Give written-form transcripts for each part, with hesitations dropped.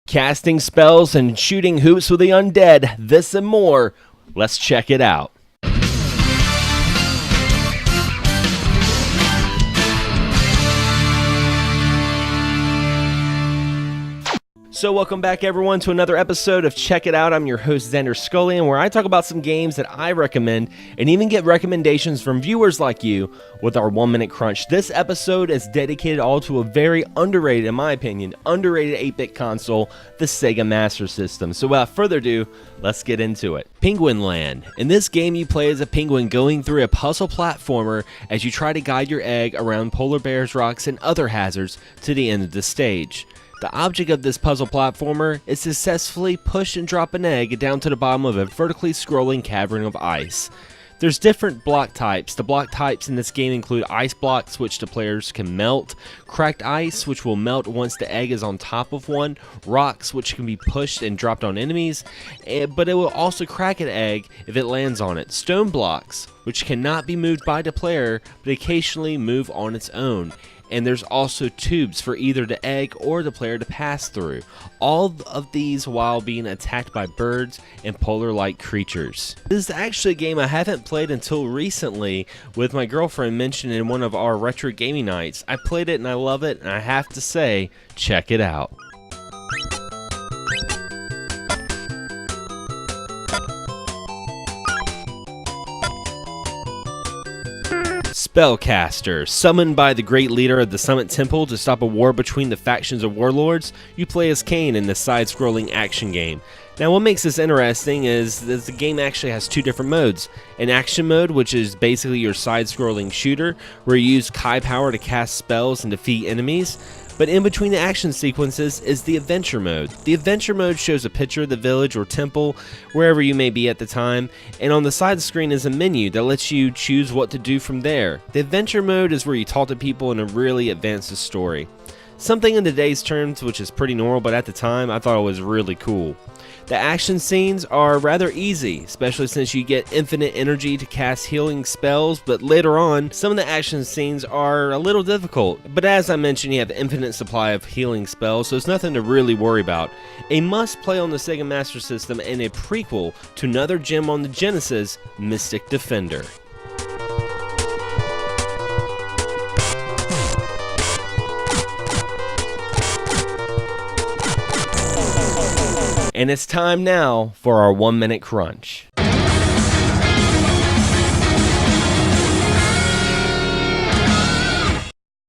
Casting spells and shooting hoops with the undead, this and more. Let's check it out. So welcome back everyone to another episode of Check It Out. I'm your host Xander Skullion, where I talk about some games that I recommend and even get recommendations from viewers like you with our 1 Minute Crunch. This episode is dedicated all to a very underrated, in my opinion, underrated 8-bit console, the Sega Master System. So without further ado, let's get into it. Penguin Land. In this game, you play as a penguin going through a puzzle platformer as you try to guide your egg around polar bears, rocks, and other hazards to the end of the stage. The object of this puzzle platformer is to successfully push and drop an egg down to the bottom of a vertically scrolling cavern of ice. There's different block types. The block types in this game include ice blocks, which the players can melt, cracked ice, which will melt once the egg is on top of one, rocks, which can be pushed and dropped on enemies, but it will also crack an egg if it lands on it, stone blocks, which cannot be moved by the player, but occasionally move on its own. And there's also tubes for either the egg or the player to pass through. All of these while being attacked by birds and polar-like creatures. This is actually a game I haven't played until recently, with my girlfriend mentioned in one of our retro gaming nights. I played it and I love it, and I have to say, check it out. Spellcaster. Summoned by the great leader of the Summit Temple to stop a war between the factions of warlords, you play as Cain in this side-scrolling action game. Now what makes this interesting is that the game actually has two different modes. An action mode, which is basically your side-scrolling shooter, where you use Kai power to cast spells and defeat enemies. But in between the action sequences is the adventure mode. The adventure mode shows a picture of the village or temple, wherever you may be at the time, and on the side of the screen is a menu that lets you choose what to do from there. The adventure mode is where you talk to people and really advance the story. Something in today's terms which is pretty normal, but at the time I thought it was really cool. The action scenes are rather easy, especially since you get infinite energy to cast healing spells, but later on, some of the action scenes are a little difficult. But as I mentioned, you have an infinite supply of healing spells, so it's nothing to really worry about. A must-play on the Sega Master System and a prequel to another gem on the Genesis, Mystic Defender. And it's time now for our 1 Minute Crunch.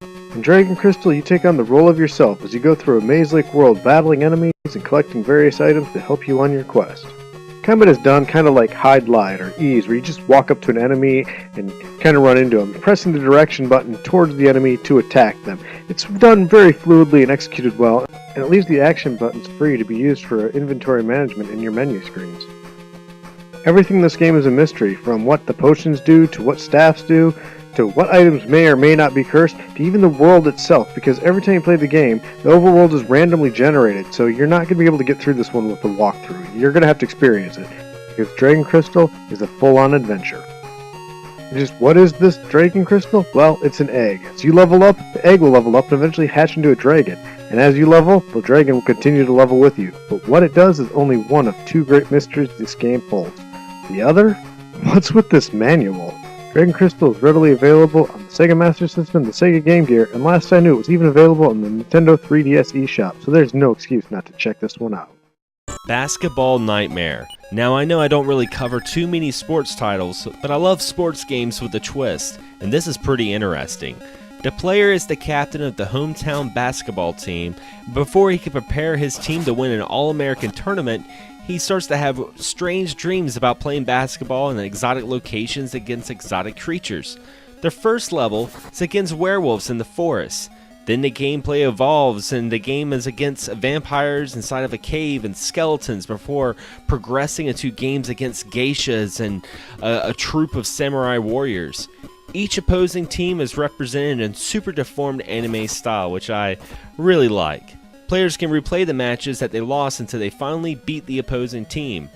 In Dragon Crystal, you take on the role of yourself as you go through a maze-like world battling enemies and collecting various items to help you on your quest. Combat is done kind of like hide, light, or ease, where you just walk up to an enemy and kind of run into them, pressing the direction button towards the enemy to attack them. It's done very fluidly and executed well, and it leaves the action buttons free to be used for inventory management in your menu screens. Everything in this game is a mystery, from what the potions do, to what staffs do, to what items may or may not be cursed, to even the world itself, because every time you play the game, the overworld is randomly generated, so you're not going to be able to get through this one with a walkthrough. You're going to have to experience it, because Dragon Crystal is a full-on adventure. Just what is this Dragon Crystal? Well, it's an egg. As you level up, the egg will level up and eventually hatch into a dragon. And as you level, the dragon will continue to level with you. But what it does is only one of two great mysteries this game holds. The other? What's with this manual? Dragon Crystal is readily available on the Sega Master System, the Sega Game Gear, and last I knew it was even available on the Nintendo 3DS eShop, so there's no excuse not to check this one out. Basketball Nightmare. Now I know I don't really cover too many sports titles, but I love sports games with a twist, and this is pretty interesting. The player is the captain of the hometown basketball team. Before he can prepare his team to win an All-American tournament, he starts to have strange dreams about playing basketball in exotic locations against exotic creatures. The first level is against werewolves in the forest. Then the gameplay evolves and the game is against vampires inside of a cave and skeletons before progressing into games against geishas and a troop of samurai warriors. Each opposing team is represented in super deformed anime style, which I really like. Players can replay the matches that they lost until they finally beat the opposing team.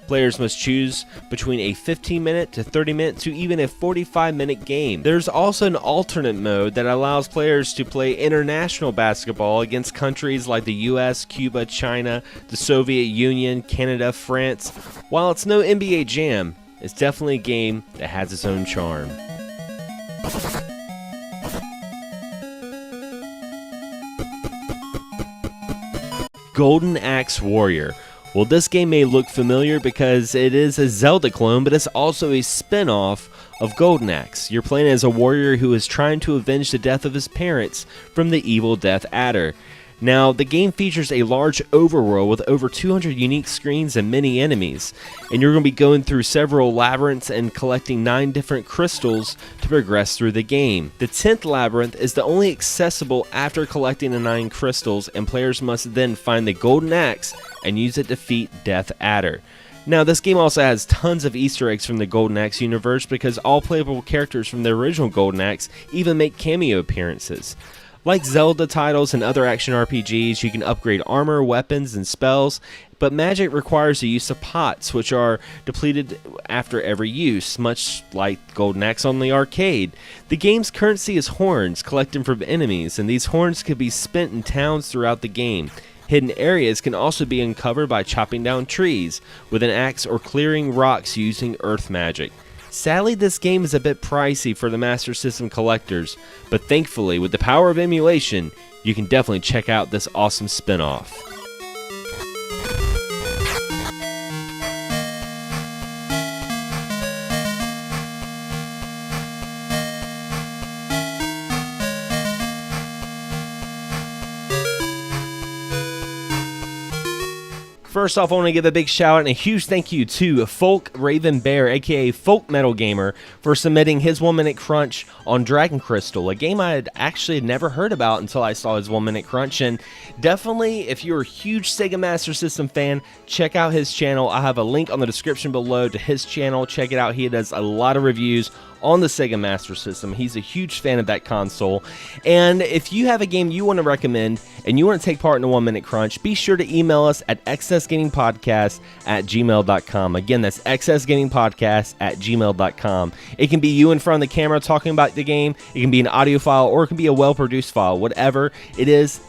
Players must choose between a 15-minute to 30-minute to even a 45-minute game. There's also an alternate mode that allows players to play international basketball against countries like the US, Cuba, China, the Soviet Union, Canada, France. While it's no NBA Jam, it's definitely a game that has its own charm. Golden Axe Warrior. Well, this game may look familiar because it is a Zelda clone, but it's also a spin-off of Golden Axe. You're playing as a warrior who is trying to avenge the death of his parents from the evil Death Adder. Now, the game features a large overworld with over 200 unique screens and many enemies, and you're going to be going through several labyrinths and collecting 9 different crystals to progress through the game. The 10th labyrinth is the only accessible after collecting the 9 crystals, and players must then find the Golden Axe and use it to defeat Death Adder. Now, this game also has tons of Easter eggs from the Golden Axe universe because all playable characters from the original Golden Axe even make cameo appearances. Like Zelda titles and other action RPGs, you can upgrade armor, weapons, and spells, but magic requires the use of pots, which are depleted after every use, much like Golden Axe on the arcade. The game's currency is horns collected from enemies, and these horns can be spent in towns throughout the game. Hidden areas can also be uncovered by chopping down trees with an axe or clearing rocks using earth magic. Sadly, this game is a bit pricey for the Master System collectors, but thankfully, with the power of emulation, you can definitely check out this awesome spin-off. First off, I want to give a big shout out and a huge thank you to Folk Raven Bear, aka Folk Metal Gamer, for submitting his 1 Minute Crunch on Dragon Crystal, a game I had actually never heard about until I saw his 1 Minute Crunch. And definitely, if you're a huge Sega Master System fan, check out his channel. I have a link on the description below to his channel. Check it out. He does a lot of reviews on the Sega Master System. He's a huge fan of that console. And if you have a game you want to recommend and you want to take part in a 1 Minute Crunch, be sure to email us at excessgamingpodcast@gmail.com. Again, that's excessgamingpodcast@gmail.com. It can be you in front of the camera talking about the game, it can be an audio file, or it can be a well-produced file. Whatever it is,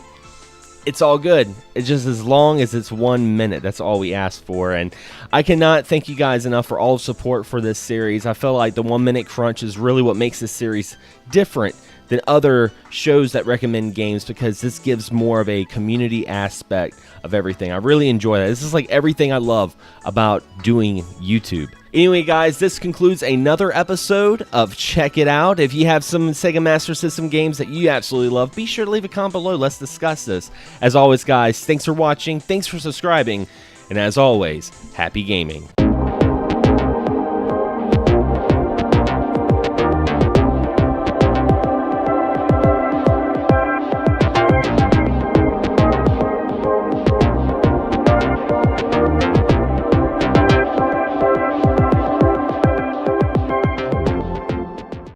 it's all good. It's just as long as it's 1 minute. That's all we ask for. And I cannot thank you guys enough for all the support for this series. I feel like the 1 Minute Crunch is really what makes this series different than other shows that recommend games, because this gives more of a community aspect of everything. I really enjoy that. This is like everything I love about doing YouTube. Anyway, guys, this concludes another episode of Check It Out. If you have some Sega Master System games that you absolutely love, be sure to leave a comment below. Let's discuss this. As always, guys, thanks for watching, thanks for subscribing, and as always, happy gaming.